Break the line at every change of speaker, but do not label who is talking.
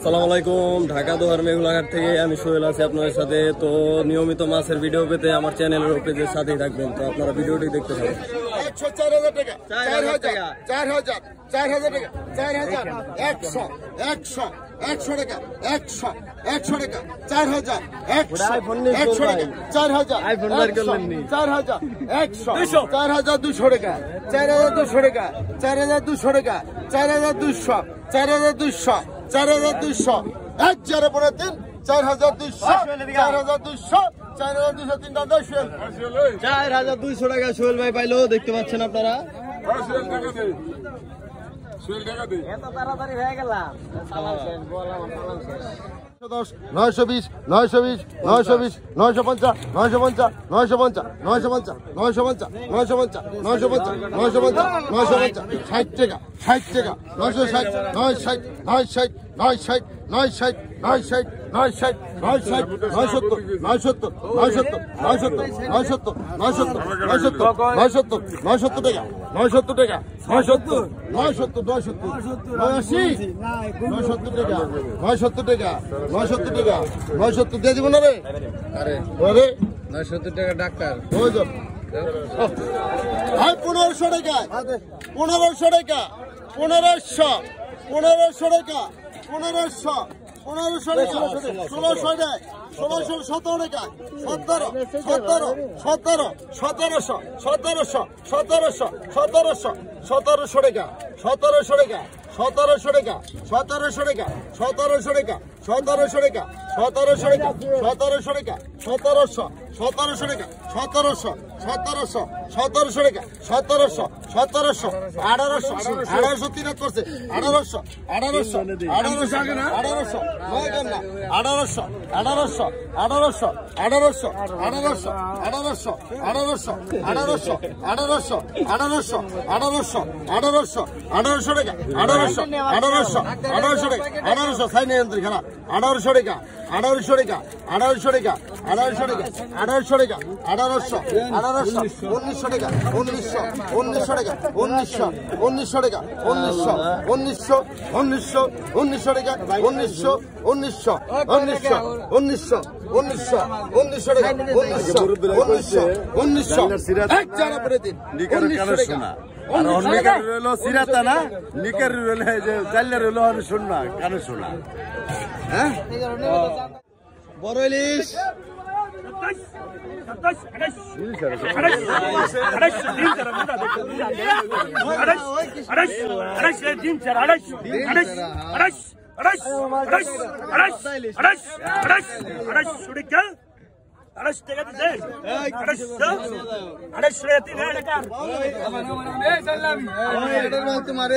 আসসালামাইকুম, ঢাকা দোহার মেঘুলাঘাট থেকে আমি সোহেল আছি আপনাদের সাথে। তো নিয়মিত মাছের ভিডিও পেতে আমার চ্যানেলের পেজের সাথেই থাকবেন। তো আপনারা ভিডিওটি দেখতে থাকুন।
4,000 টাকা, 4,000 টাকা, 4,000 টাকা, 4,000, 100 টাকা, 100 টাকা, 4,000, 100 টাকা, 4,000, 100, 4,200 টাকা, 4,200 টাকা, 4,200 টাকা, 4,200, 4,200, 4,200, 1,000 পরে 3, 4,200, 4,200, 4,200,
4,200 টাকা সোহেল ভাই পাইলো, দেখতে পাচ্ছেন আপনারা।
920, 920, 920, 950, 950, 950, 950, 950, 950, 950, 950, 950, 60 টাকা, 60 টাকা, 960, 960, 960, 960, 960, 960, 960, 960, 970, 970, 970, 970, 970, 970, 970, 970 টাকা, 970 টাকা, 970, 970, 970, 970 টাকা, 970 টাকা, 970 টাকা, 970 দিয়ে দিব না রে? আরে
970 টাকা ডাক্তার।
ওই তো ভাই 1,500 টাকা, 1,500 টাকা, 1,500, 1,500 টাকা, 1,500, 1,500 টাকা, 1,600 টাকা, 1,600, 17 টাকা, 17, 17, 17, 1700, 1700, 1700, 1700, 1700 টাকা, 1700 টাকা, 1700 টাকা, 1700 টাকা, 1700 টাকা, 1700 টাকা, 1700 টাকা, 1700 টাকা, 1700, 1700 টাকা, 1700, 1700, 1700 টাকা, 1700, 1700, 1800, 1800 তিরাত করছে, 1800, 1800, 1800, 1800, 1800, 1800, 1800, 1800, 1800, 1800, 1800, 1800, 1800, 1800, 1800, 1800, 1800 টাকা, 1800, 1800, 1800 টাকা, 1800 সাই নিয়ন্ত্রণ খেলা, 1800 টাকা, 1800 টাকা, 1800 টাকা, 1800 টাকা, 1800 টাকা, 1800, 1800, 1900 টাকা, 1900, 1900 টাকা, 1900, 1900 টাকা, 1900, 1900, 1900, 1900 টাকা, 1900, 1900, 1900, 1900, 1900, 1900 টাকা, 1900, 1900, 1900, 1,000 পরে দিন, 1900 টাকা।
সিরাতা না নিকের রইলে যে চাইলে রইল শোনা কেন শোনা হ্যাঁ
বড় ইলিশ
তোমার